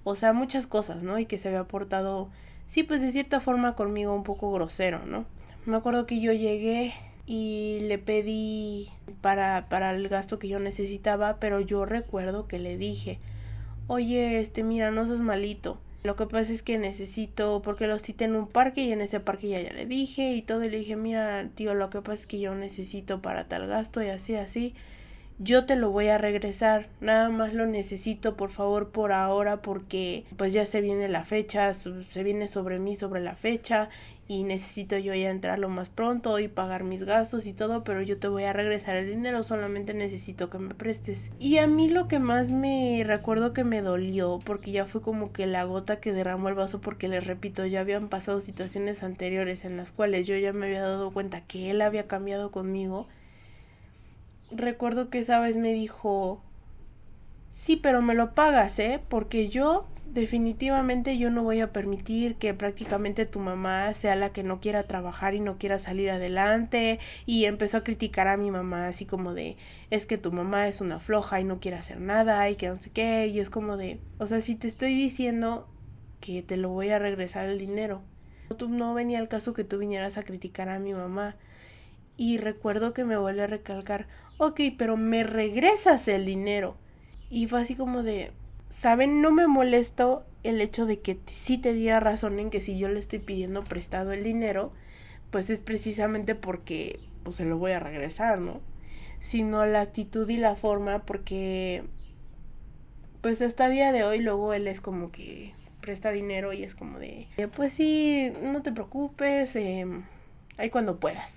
o sea, muchas cosas, ¿no? Y que se había portado, sí, pues de cierta forma conmigo un poco grosero, ¿no? Me acuerdo que yo llegué y le pedí para el gasto que yo necesitaba, pero yo recuerdo que le dije, oye, mira, no seas malito. Lo que pasa es que necesito, porque lo cité en un parque y en ese parque ya le dije y todo, y le dije, mira, tío, lo que pasa es que yo necesito para tal gasto y así, así. Yo te lo voy a regresar, nada más lo necesito por favor por ahora porque pues ya se viene la fecha, se viene sobre mí sobre la fecha y necesito yo ya entrar lo más pronto y pagar mis gastos y todo, pero yo te voy a regresar el dinero, solamente necesito que me prestes. Y a mí lo que más me recuerdo que me dolió, porque ya fue como que la gota que derramó el vaso, porque les repito, ya habían pasado situaciones anteriores en las cuales yo ya me había dado cuenta que él había cambiado conmigo. Recuerdo que esa vez me dijo, sí, pero me lo pagas, porque yo definitivamente yo no voy a permitir que prácticamente tu mamá sea la que no quiera trabajar y no quiera salir adelante. Y empezó a criticar a mi mamá así como de, es que tu mamá es una floja y no quiere hacer nada y que no sé qué. Y es como de, o sea, si te estoy diciendo que te lo voy a regresar el dinero, no venía al caso que tú vinieras a criticar a mi mamá. Y recuerdo que me vuelve a recalcar, ok, pero me regresas el dinero. Y fue así como de, ¿saben? No me molesto el hecho de que sí te diera razón en que si yo le estoy pidiendo prestado el dinero, pues es precisamente porque pues se lo voy a regresar, ¿no? Sino la actitud y la forma, porque pues hasta el día de hoy luego él es como que presta dinero y es como de, pues sí, no te preocupes, ahí cuando puedas.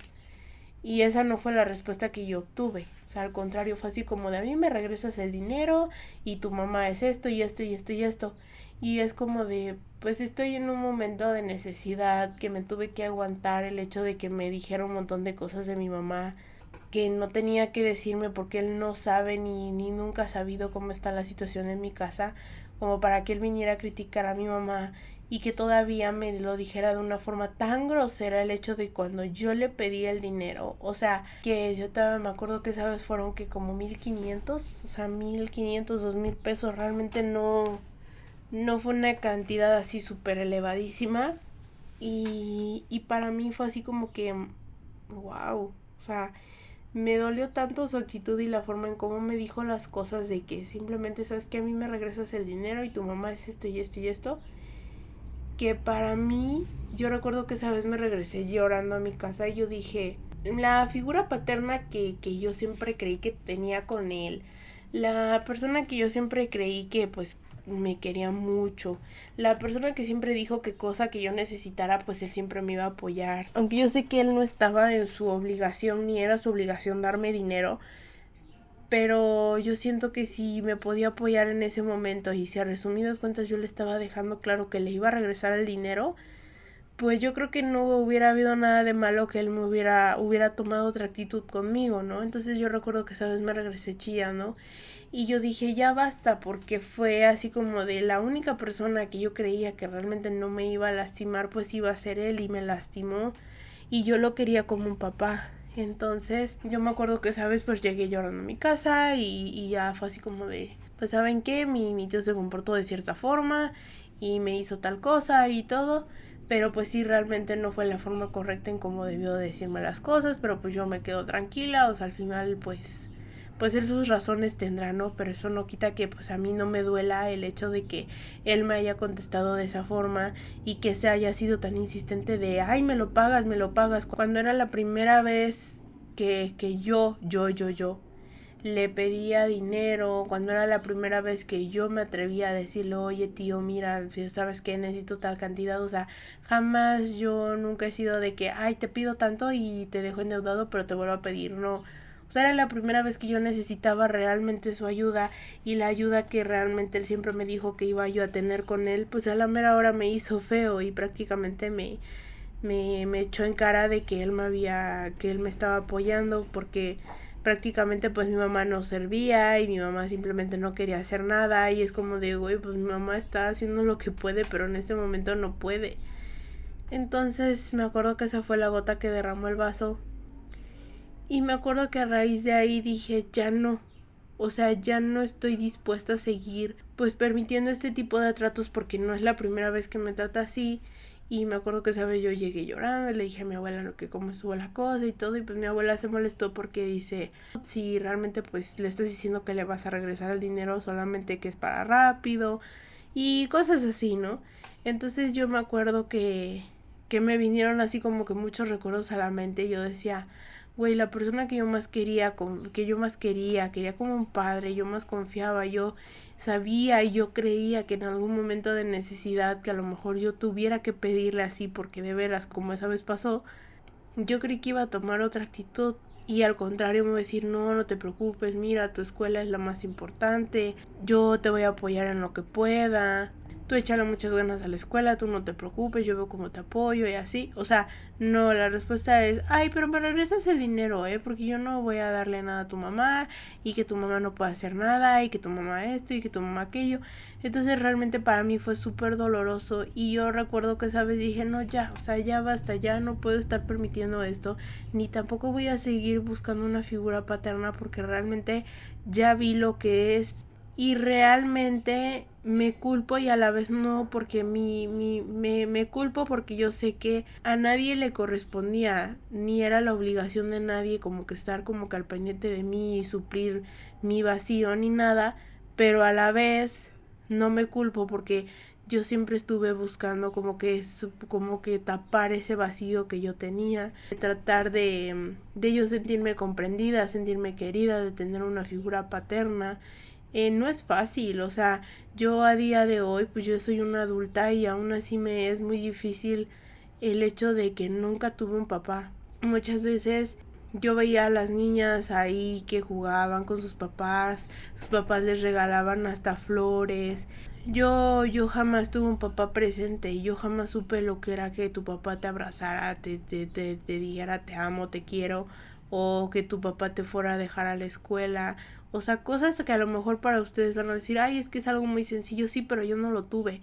Y esa no fue la respuesta que yo obtuve. O sea, al contrario, fue así como de, a mí me regresas el dinero y tu mamá es esto y esto y esto y esto. Y es como de, pues estoy en un momento de necesidad que me tuve que aguantar el hecho de que me dijera un montón de cosas de mi mamá que no tenía que decirme porque él no sabe ni nunca ha sabido cómo está la situación en mi casa, como para que él viniera a criticar a mi mamá y que todavía me lo dijera de una forma tan grosera el hecho de cuando yo le pedí el dinero. O sea, que yo todavía me acuerdo que esa vez fueron que como 1,500, o sea, 1,500, 2,000 pesos, realmente no fue una cantidad así súper elevadísima. Y para mí fue así como que, wow, o sea, me dolió tanto su actitud y la forma en cómo me dijo las cosas, de que simplemente, sabes que a mí me regresas el dinero y tu mamá es esto y esto y esto, que para mí, yo recuerdo que esa vez me regresé llorando a mi casa y yo dije, la figura paterna que yo siempre creí que tenía con él, la persona que yo siempre creí que pues me quería mucho, la persona que siempre dijo que cosa que yo necesitara pues él siempre me iba a apoyar, aunque yo sé que él no estaba en su obligación ni era su obligación darme dinero, pero yo siento que si me podía apoyar en ese momento y si a resumidas cuentas yo le estaba dejando claro que le iba a regresar el dinero, pues yo creo que no hubiera habido nada de malo que él me hubiera tomado otra actitud conmigo, ¿no? Entonces yo recuerdo que esa vez me regresé chillando y yo dije ya basta, porque fue así como de la única persona que yo creía que realmente no me iba a lastimar, pues iba a ser él y me lastimó y yo lo quería como un papá. Entonces yo me acuerdo que esa vez pues llegué llorando a mi casa y ya fue así como de, pues saben qué, mi tío se comportó de cierta forma y me hizo tal cosa y todo, pero pues sí, realmente no fue la forma correcta en cómo debió decirme las cosas, pero pues yo me quedo tranquila, o sea, al final pues él sus razones tendrá, ¿no? Pero eso no quita que pues a mí no me duela el hecho de que él me haya contestado de esa forma y que se haya sido tan insistente de, ay, me lo pagas, cuando era la primera vez que yo le pedía dinero, cuando era la primera vez que yo me atrevía a decirle, oye tío, mira, sabes que necesito tal cantidad, o sea, jamás yo nunca he sido de que, ay, te pido tanto y te dejo endeudado, pero te vuelvo a pedir, no. O sea, era la primera vez que yo necesitaba realmente su ayuda y la ayuda que realmente él siempre me dijo que iba yo a tener con él, pues a la mera hora me hizo feo y prácticamente me echó en cara de que que él me estaba apoyando porque prácticamente pues mi mamá no servía y mi mamá simplemente no quería hacer nada y es como de, güey, pues mi mamá está haciendo lo que puede, pero en este momento no puede. Entonces me acuerdo que esa fue la gota que derramó el vaso y me acuerdo que a raíz de ahí dije, ya no, o sea, ya no estoy dispuesta a seguir pues permitiendo este tipo de tratos porque no es la primera vez que me trata así. Y me acuerdo que esa vez yo llegué llorando y le dije a mi abuela lo que cómo estuvo la cosa y todo, y pues mi abuela se molestó porque dice, si realmente pues le estás diciendo que le vas a regresar el dinero, solamente que es para rápido y cosas así, ¿no? Entonces yo me acuerdo que me vinieron así como que muchos recuerdos a la mente y yo decía, güey, la persona que yo más quería, quería como un padre, yo más confiaba, yo sabía y yo creía que en algún momento de necesidad que a lo mejor yo tuviera que pedirle así, porque de veras como esa vez pasó, yo creí que iba a tomar otra actitud y al contrario me va a decir, no, no te preocupes, mira, tu escuela es la más importante, yo te voy a apoyar en lo que pueda. tú échale muchas ganas a la escuela, tú no te preocupes, yo veo cómo te apoyo y así. O sea, no, la respuesta es, ay, pero me regresas el dinero, porque yo no voy a darle nada a tu mamá y que tu mamá no puede hacer nada y que tu mamá esto y que tu mamá aquello. Entonces realmente para mí fue súper doloroso y yo recuerdo que esa vez dije, no, ya, o sea, ya basta, ya no puedo estar permitiendo esto, ni tampoco voy a seguir buscando una figura paterna porque realmente ya vi lo que es. Y realmente me culpo y a la vez no, porque me culpo porque yo sé que a nadie le correspondía, ni era la obligación de nadie como que estar como que al pendiente de mí y suplir mi vacío ni nada, pero a la vez no me culpo porque yo siempre estuve buscando como que tapar ese vacío que yo tenía, de tratar de yo sentirme comprendida, sentirme querida, de tener una figura paterna. No es fácil, o sea, yo a día de hoy pues yo soy una adulta y aún así me es muy difícil el hecho de que nunca tuve un papá. Muchas veces yo veía a las niñas ahí que jugaban con sus papás les regalaban hasta flores. Yo jamás tuve un papá presente y yo jamás supe lo que era que tu papá te abrazara, te dijera te amo, te quiero, o que tu papá te fuera a dejar a la escuela. O sea, cosas que a lo mejor para ustedes van a decir, ay, es que es algo muy sencillo, sí, pero yo no lo tuve.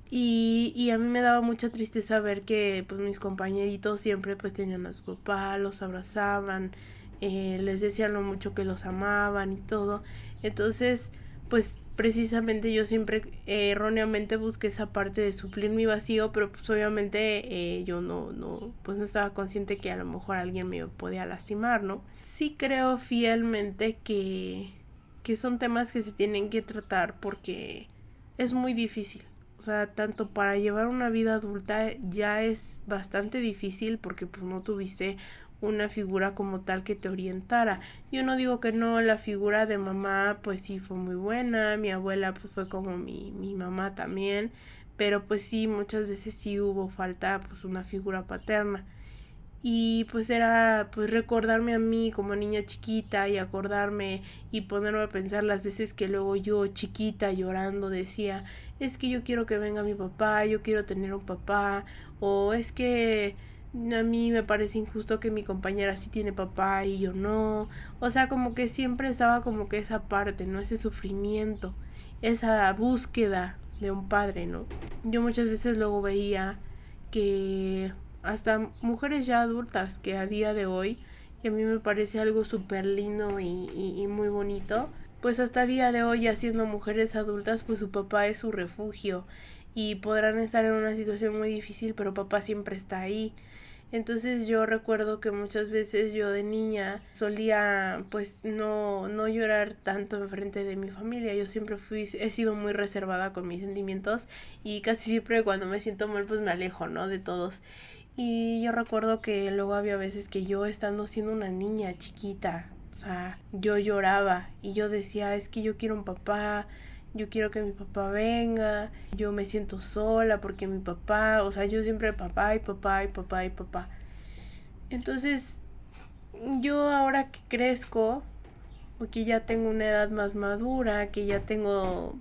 Y a mí me daba mucha tristeza ver que pues mis compañeritos siempre pues tenían a su papá, los abrazaban, les decían lo mucho que los amaban y todo. Entonces pues precisamente yo siempre erróneamente busqué esa parte de suplir mi vacío, pero pues obviamente yo pues no estaba consciente que a lo mejor alguien me podía lastimar, ¿no? Sí creo fielmente que son temas que se tienen que tratar porque es muy difícil. O sea, tanto para llevar una vida adulta ya es bastante difícil porque pues no tuviste una figura como tal que te orientara. Yo no digo que no, la figura de mamá pues sí fue muy buena, mi abuela pues fue como mi mamá también, pero pues sí, muchas veces sí hubo falta pues una figura paterna. Y pues era pues recordarme a mí como niña chiquita y acordarme y ponerme a pensar las veces que luego yo chiquita llorando decía, es que yo quiero que venga mi papá, yo quiero tener un papá, o es que a mí me parece injusto que mi compañera sí tiene papá y yo no. O sea, como que siempre estaba como que esa parte, ¿no? Ese sufrimiento, esa búsqueda de un padre, ¿no? Yo muchas veces luego veía que hasta mujeres ya adultas que a día de hoy, y a mí me parece algo súper lindo y muy bonito, pues hasta día de hoy ya siendo mujeres adultas pues su papá es su refugio y podrán estar en una situación muy difícil pero papá siempre está ahí. Entonces yo recuerdo que muchas veces yo de niña solía pues no llorar tanto enfrente de mi familia. Yo siempre he sido muy reservada con mis sentimientos y casi siempre cuando me siento mal pues me alejo, ¿no? De todos. Y yo recuerdo que luego había veces que yo estando siendo una niña chiquita, o sea, yo lloraba y yo decía, es que yo quiero un papá, yo quiero que mi papá venga, yo me siento sola porque mi papá, o sea, yo siempre papá y papá y papá y papá. Entonces, yo ahora que crezco, o que ya tengo una edad más madura, que ya tengo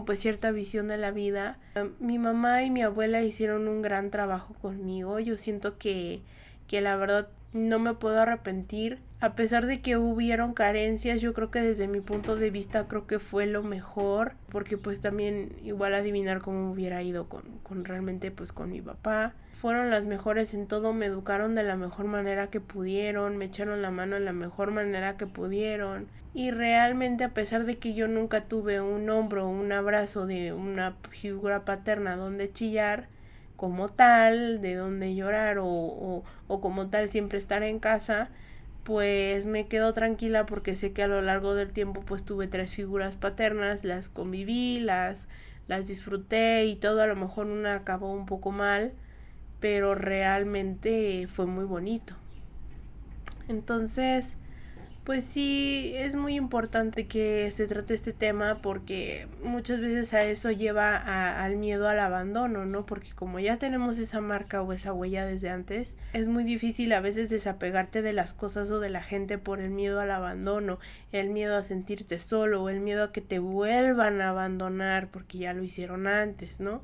pues cierta visión de la vida. Mi mamá y mi abuela hicieron un gran trabajo conmigo. Yo siento que la verdad no me puedo arrepentir. A pesar de que hubieron carencias, yo creo que desde mi punto de vista creo que fue lo mejor. Porque pues también igual adivinar cómo hubiera ido con realmente pues con mi papá. Fueron las mejores en todo, me educaron de la mejor manera que pudieron, me echaron la mano de la mejor manera que pudieron. Y realmente a pesar de que yo nunca tuve un hombro o un abrazo de una figura paterna donde chillar como tal, de donde llorar o como tal siempre estar en casa, pues me quedo tranquila porque sé que a lo largo del tiempo pues tuve 3 figuras paternas, las conviví, las disfruté y todo, a lo mejor una acabó un poco mal, pero realmente fue muy bonito. Entonces Pues sí, es muy importante que se trate este tema porque muchas veces a eso lleva al miedo al abandono, ¿no? Porque como ya tenemos esa marca o esa huella desde antes, es muy difícil a veces desapegarte de las cosas o de la gente por el miedo al abandono, el miedo a sentirte solo o el miedo a que te vuelvan a abandonar porque ya lo hicieron antes, ¿no?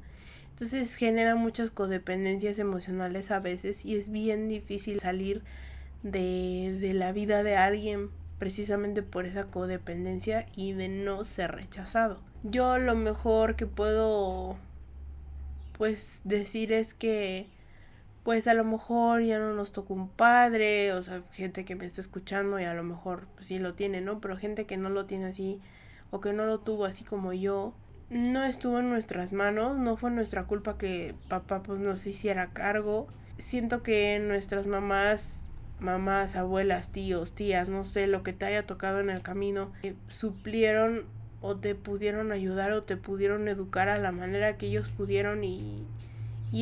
Entonces genera muchas codependencias emocionales a veces y es bien difícil salir de la vida de alguien precisamente por esa codependencia y de no ser rechazado. Yo lo mejor que puedo pues decir es que pues a lo mejor ya no nos tocó un padre, o sea, gente que me está escuchando y a lo mejor pues, sí lo tiene, ¿no? Pero gente que no lo tiene así o que no lo tuvo así como yo, no estuvo en nuestras manos, no fue nuestra culpa que papá pues nos hiciera cargo. Siento que nuestras mamás, abuelas, tíos, tías, no sé, lo que te haya tocado en el camino, suplieron o te pudieron ayudar o te pudieron educar a la manera que ellos pudieron y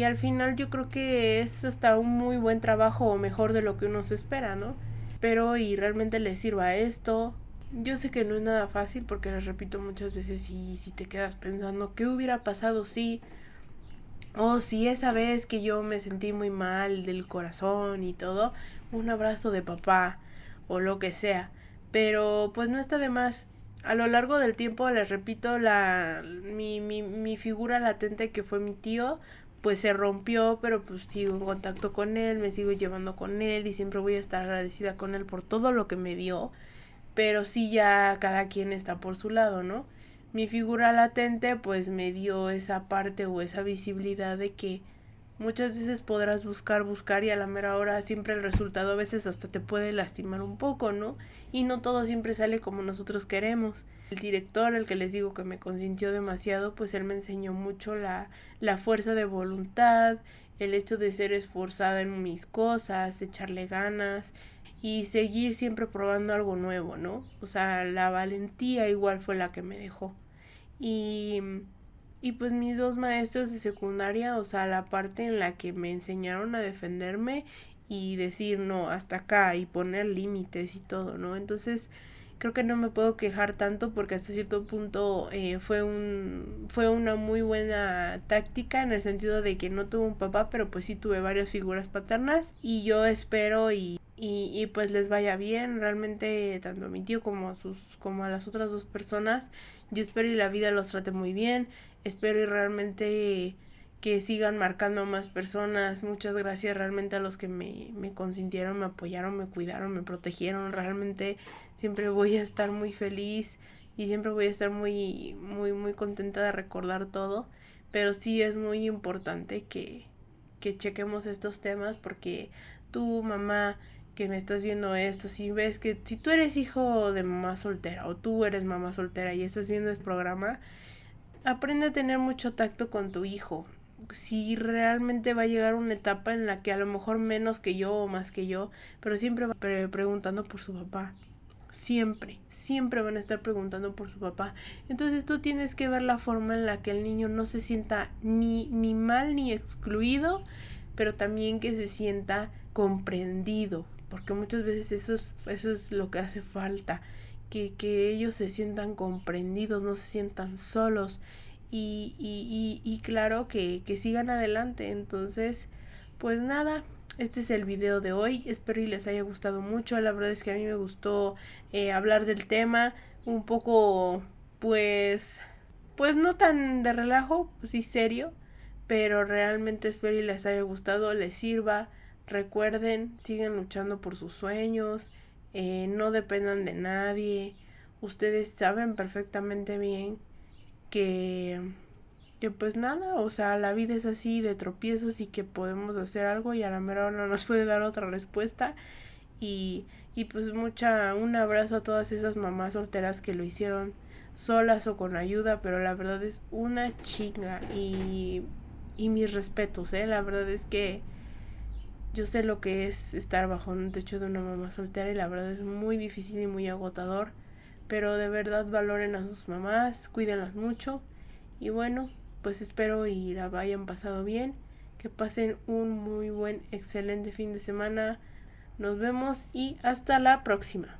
al final yo creo que es hasta un muy buen trabajo o mejor de lo que uno se espera, ¿no? Espero y realmente les sirva esto. Yo sé que no es nada fácil porque les repito muchas veces y si te quedas pensando qué hubiera pasado si si esa vez que yo me sentí muy mal del corazón y todo, un abrazo de papá o lo que sea. Pero pues no está de más. A lo largo del tiempo, les repito, mi figura latente que fue mi tío, pues se rompió, pero pues sigo en contacto con él, me sigo llevando con él y siempre voy a estar agradecida con él por todo lo que me dio. Pero sí ya cada quien está por su lado, ¿no? Mi figura latente pues me dio esa parte o esa visibilidad de que muchas veces podrás buscar y a la mera hora siempre el resultado a veces hasta te puede lastimar un poco, ¿no? Y no todo siempre sale como nosotros queremos. El director, el que les digo que me consintió demasiado, pues él me enseñó mucho la fuerza de voluntad, el hecho de ser esforzada en mis cosas, echarle ganas y seguir siempre probando algo nuevo, ¿no? O sea, la valentía igual fue la que me dejó. Y, y pues mis dos maestros de secundaria, o sea, la parte en la que me enseñaron a defenderme y decir no, hasta acá y poner límites y todo, ¿no? Entonces creo que no me puedo quejar tanto porque hasta cierto punto fue una muy buena táctica en el sentido de que no tuve un papá, pero pues sí tuve varias figuras paternas y yo espero y pues les vaya bien realmente tanto a mi tío como a las otras dos personas. Yo espero y la vida los trate muy bien, espero y realmente que sigan marcando a más personas. Muchas gracias realmente a los que me consintieron, me apoyaron, me cuidaron, me protegieron. Realmente siempre voy a estar muy feliz y siempre voy a estar muy contenta de recordar todo. Pero sí es muy importante que chequemos estos temas porque tu mamá que me estás viendo esto, si ves que si tú eres hijo de mamá soltera o tú eres mamá soltera y estás viendo este programa, aprende a tener mucho tacto con tu hijo. Si realmente va a llegar una etapa en la que a lo mejor menos que yo o más que yo, pero siempre va preguntando por su papá. Siempre van a estar preguntando por su papá. Entonces tú tienes que ver la forma en la que el niño no se sienta ni mal ni excluido, pero también que se sienta comprendido, porque muchas veces eso es lo que hace falta, que ellos se sientan comprendidos, no se sientan solos y claro que sigan adelante. Entonces pues nada, este es el video de hoy, espero y les haya gustado mucho. La verdad es que a mí me gustó hablar del tema un poco pues no tan de relajo, sí serio, pero realmente espero y les haya gustado, les sirva. Recuerden, sigan luchando por sus sueños, no dependan de nadie. Ustedes saben perfectamente bien que pues nada, o sea, la vida es así de tropiezos y que podemos hacer algo y a la mera hora nos puede dar otra respuesta y pues un abrazo a todas esas mamás solteras que lo hicieron solas o con ayuda, pero la verdad es una chinga y mis respetos, la verdad es que yo sé lo que es estar bajo un techo de una mamá soltera y la verdad es muy difícil y muy agotador, pero de verdad valoren a sus mamás, cuídenlas mucho y bueno, pues espero y la hayan pasado bien, que pasen un muy buen, excelente fin de semana. Nos vemos y hasta la próxima.